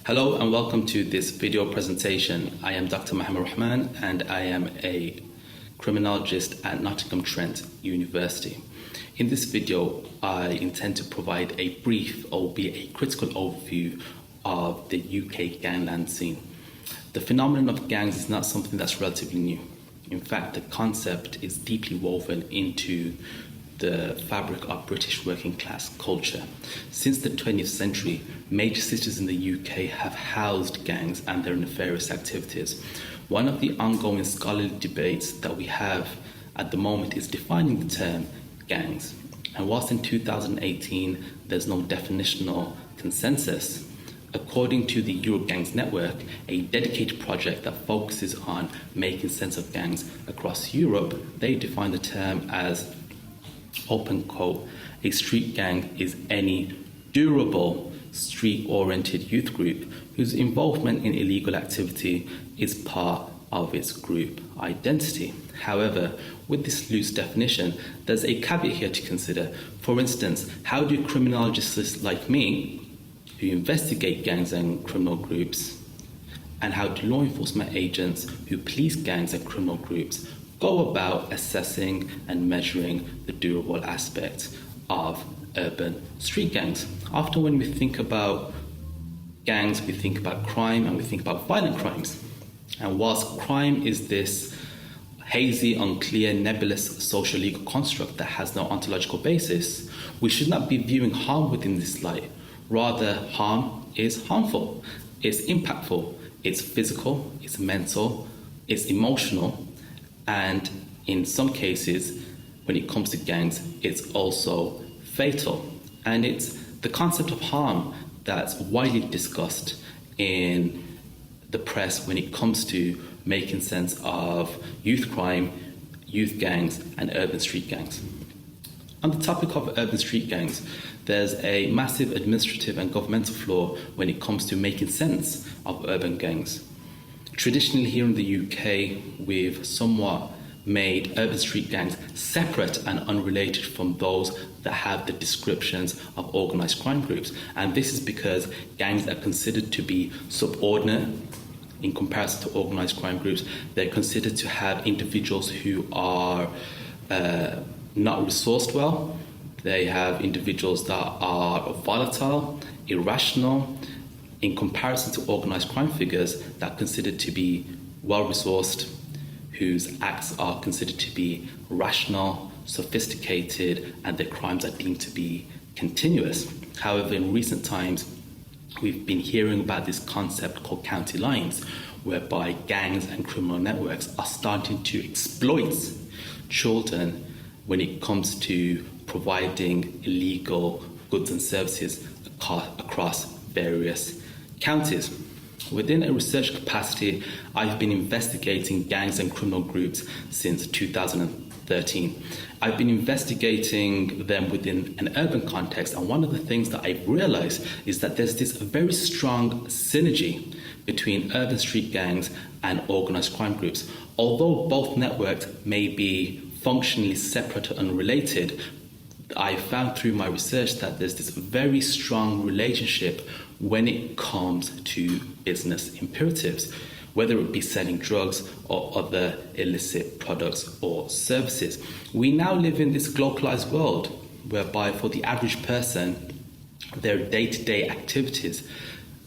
Hello and welcome to this video presentation. I am Dr. Mohammed Rahman and I am a criminologist at Nottingham Trent University. In this video, I intend to provide a brief, albeit a critical overview of the UK gangland scene. The phenomenon of gangs is not something that's relatively new. In fact, the concept is deeply woven into the fabric of British working class culture. Since the 20th century, major cities in the UK have housed gangs and their nefarious activities. One of the ongoing scholarly debates that we have at the moment is defining the term gangs. And whilst in 2018 there's no definitional consensus, according to the Eurogangs network, a dedicated project that focuses on making sense of gangs across Europe, they define the term as, open quote, a street gang is any durable street-oriented youth group whose involvement in illegal activity is part of its group identity. However, with this loose definition, there's a caveat here to consider. For instance, how do criminologists like me, who investigate gangs and criminal groups, and how do law enforcement agents who police gangs and criminal groups go about assessing and measuring the durable aspects of urban street gangs? Often when we think about gangs, we think about crime and we think about violent crimes. And whilst crime is this hazy, unclear, nebulous social legal construct that has no ontological basis, we should not be viewing harm within this light. Rather, harm is harmful, it's impactful, it's physical, it's mental, it's emotional, and in some cases, when it comes to gangs, it's also fatal. And it's the concept of harm that's widely discussed in the press when it comes to making sense of youth crime, youth gangs, and urban street gangs. On the topic of urban street gangs, there's a massive administrative and governmental flaw when it comes to making sense of urban gangs. Traditionally here in the UK, we've somewhat made urban street gangs separate and unrelated from those that have the descriptions of organised crime groups. And this is because gangs are considered to be subordinate in comparison to organised crime groups. They're considered to have individuals who are not resourced well. They have individuals that are volatile, irrational, in comparison to organised crime figures that are considered to be well-resourced, whose acts are considered to be rational, sophisticated, and their crimes are deemed to be continuous. However, in recent times, we've been hearing about this concept called county lines, whereby gangs and criminal networks are starting to exploit children when it comes to providing illegal goods and services across various counties. Within a research capacity, I've been investigating gangs and criminal groups since 2013. I've been investigating them within an urban context, and one of the things that I've realized is that there's this very strong synergy between urban street gangs and organized crime groups. Although both networks may be functionally separate or unrelated, I found through my research that there's this very strong relationship when it comes to business imperatives, whether it be selling drugs or other illicit products or services. We now live in this globalized world whereby for the average person, their day-to-day activities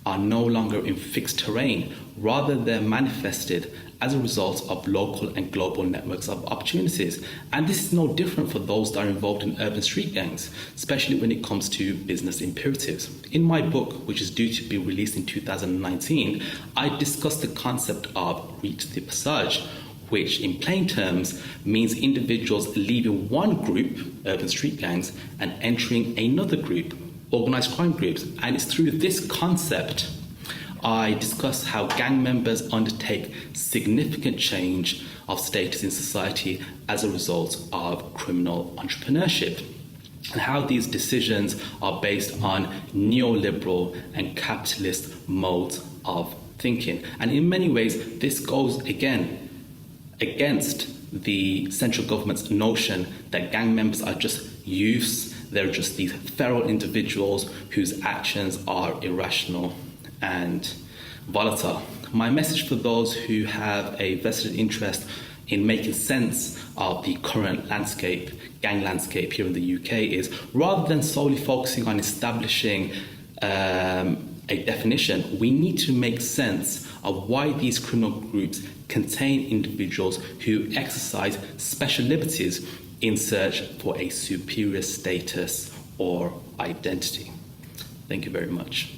are no longer in fixed terrain, rather they're manifested as a result of local and global networks of opportunities. And this is no different for those that are involved in urban street gangs, especially when it comes to business imperatives. In my book, which is due to be released in 2019, I discussed the concept of rite de passage, which in plain terms means individuals leaving one group, urban street gangs, and entering another group, organized crime groups. And it's through this concept I discuss how gang members undertake significant change of status in society as a result of criminal entrepreneurship, and how these decisions are based on neoliberal and capitalist modes of thinking. And in many ways, this goes again against the central government's notion that gang members are just youths, they're just these feral individuals whose actions are irrational and volatile. My message for those who have a vested interest in making sense of the current gang landscape here in the UK is, rather than solely focusing on establishing a definition, we need to make sense of why these criminal groups contain individuals who exercise special liberties in search for a superior status or identity. Thank you very much.